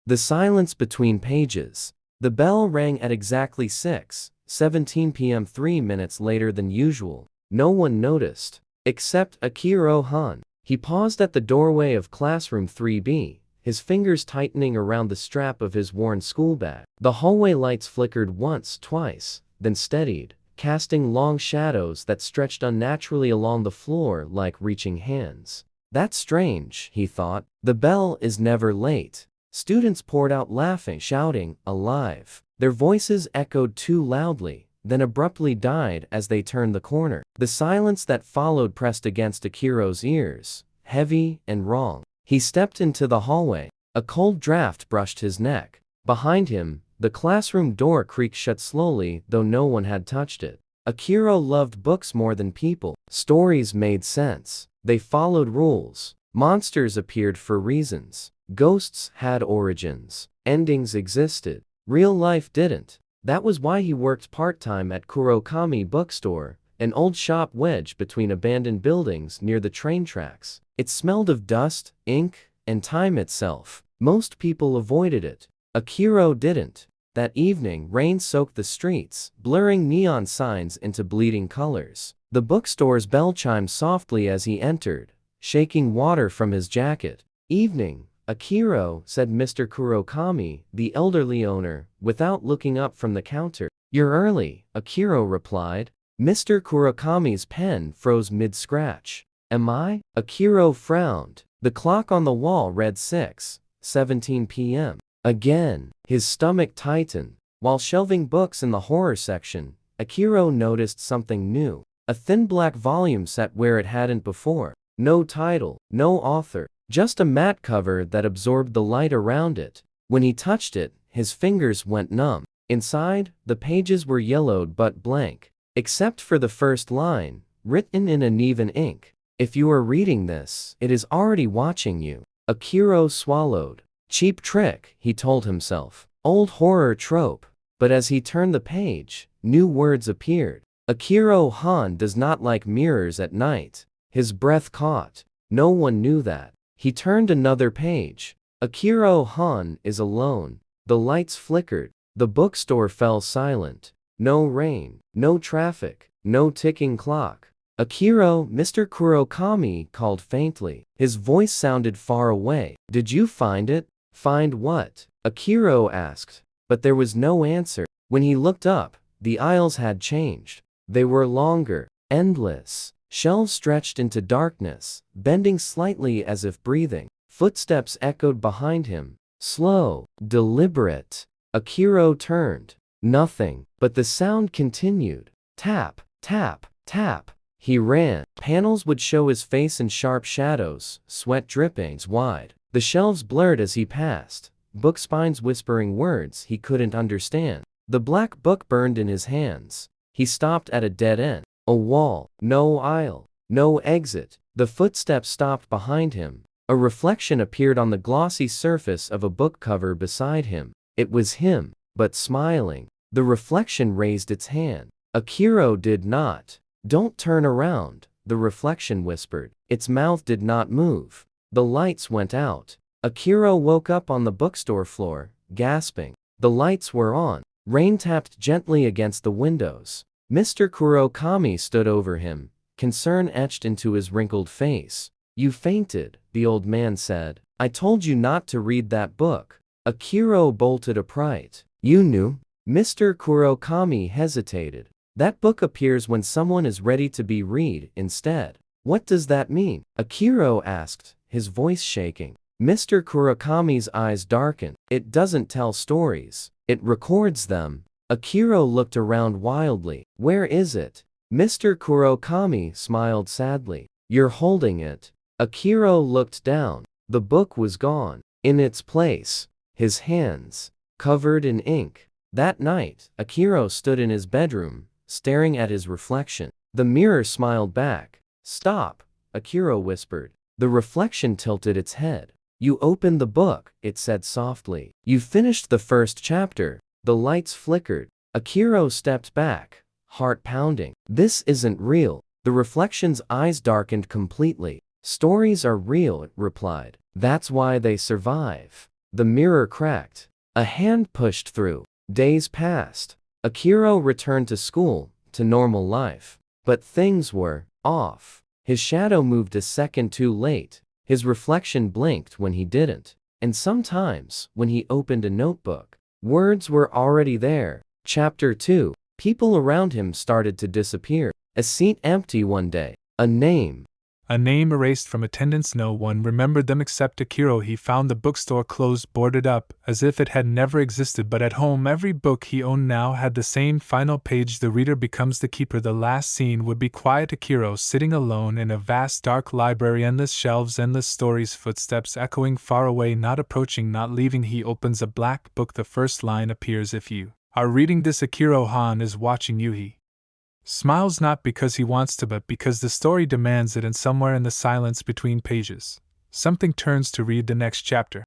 The silence between pages. The bell rang at exactly 6:17 p.m. 3 minutes later than usual. No one noticed. Except Akiro Han. He paused at the doorway of classroom 3B, his fingers tightening around the strap of his worn schoolbag. The hallway lights flickered once, twice, then steadied, casting long shadows that stretched unnaturally along the floor like reaching hands. That's strange, he thought. The bell is never late. Students poured out laughing, shouting, alive. Their voices echoed too loudly, then abruptly died as they turned the corner. The silence that followed pressed against Akiro's ears, heavy and wrong. He stepped into the hallway. A cold draft brushed his neck. Behind him, the classroom door creaked shut slowly, though no one had touched it. Akiro loved books more than people. Stories made sense. They followed rules. Monsters appeared for reasons. Ghosts had origins. Endings existed. Real life didn't. That was why he worked part-time at Kurokami Bookstore, an old shop wedged between abandoned buildings near the train tracks. It smelled of dust, ink, and time itself. Most people avoided it. Akiro didn't. That evening, rain soaked the streets, blurring neon signs into bleeding colors. The bookstore's bell chimed softly as he entered, shaking water from his jacket. Evening, Akiro, said Mr. Kurokami, the elderly owner, without looking up from the counter. You're early, Akiro replied. Mr. Kurokami's pen froze mid-scratch. Am I? Akiro frowned. The clock on the wall read 6:17 p.m. Again, his stomach tightened. While shelving books in the horror section, Akiro noticed something new. A thin black volume sat where it hadn't before. No title, no author, just a matte cover that absorbed the light around it. When he touched it, his fingers went numb. Inside, the pages were yellowed but blank, except for the first line, written in uneven ink. If you are reading this, it is already watching you. Akiro swallowed. Cheap trick, he told himself. Old horror trope. But as he turned the page, new words appeared. Akiro Han does not like mirrors at night. His breath caught. No one knew that. He turned another page. Akiro Han is alone. The lights flickered. The bookstore fell silent. No rain, no traffic, no ticking clock. Akiro, Mr. Kurokami called faintly. His voice sounded far away. Did you find it? Find what? Akiro asked. But there was no answer. When he looked up, the aisles had changed. They were longer, endless. Shelves stretched into darkness, bending slightly as if breathing. Footsteps echoed behind him. Slow, deliberate. Akiro turned. Nothing. But the sound continued. Tap, tap, tap. He ran. Panels would show his face in sharp shadows, sweat dripping wide. The shelves blurred as he passed, book spines whispering words he couldn't understand. The black book burned in his hands. He stopped at a dead end. A wall, no aisle, no exit. The footsteps stopped behind him. A reflection appeared on the glossy surface of a book cover beside him. It was him, but smiling. The reflection raised its hand. Akiro did not. Don't turn around, the reflection whispered. Its mouth did not move. The lights went out. Akiro woke up on the bookstore floor, gasping. The lights were on. Rain tapped gently against the windows. Mr. Kurokami stood over him, concern etched into his wrinkled face. You fainted, the old man said. I told you not to read that book. Akiro bolted upright. You knew? Mr. Kurokami hesitated. That book appears when someone is ready to be read instead. What does that mean? Akiro asked, his voice shaking. Mr. Kurokami's eyes darkened. It doesn't tell stories. It records them. Akiro looked around wildly. Where is it? Mr. Kurokami smiled sadly. You're holding it. Akiro looked down. The book was gone. In its place, his hands, covered in ink. That night, Akiro stood in his bedroom, staring at his reflection. The mirror smiled back. Stop, Akiro whispered. The reflection tilted its head. You opened the book, it said softly. You finished the first chapter. The lights flickered. Akiro stepped back, heart pounding. This isn't real. The reflection's eyes darkened completely. Stories are real, it replied. That's why they survive. The mirror cracked. A hand pushed through. Days passed. Akiro returned to school, to normal life. But things were off. His shadow moved a second too late. His reflection blinked when he didn't. And sometimes, when he opened a notebook, words were already there. Chapter 2. People around him started to disappear. A seat empty one day. A name. A name erased from attendance. No one remembered them except Akiro. He found the bookstore closed, boarded up, as if it had never existed. But at home, every book he owned now had the same final page. The reader becomes the keeper. The last scene would be quiet Akiro sitting alone in a vast dark library. Endless shelves, endless stories, footsteps echoing far away, not approaching, not leaving. He opens a black book. The first line appears: if you are reading this, Akiro Han is watching you. He smiles not because he wants to, but because the story demands it, and somewhere in the silence between pages, something turns to read the next chapter.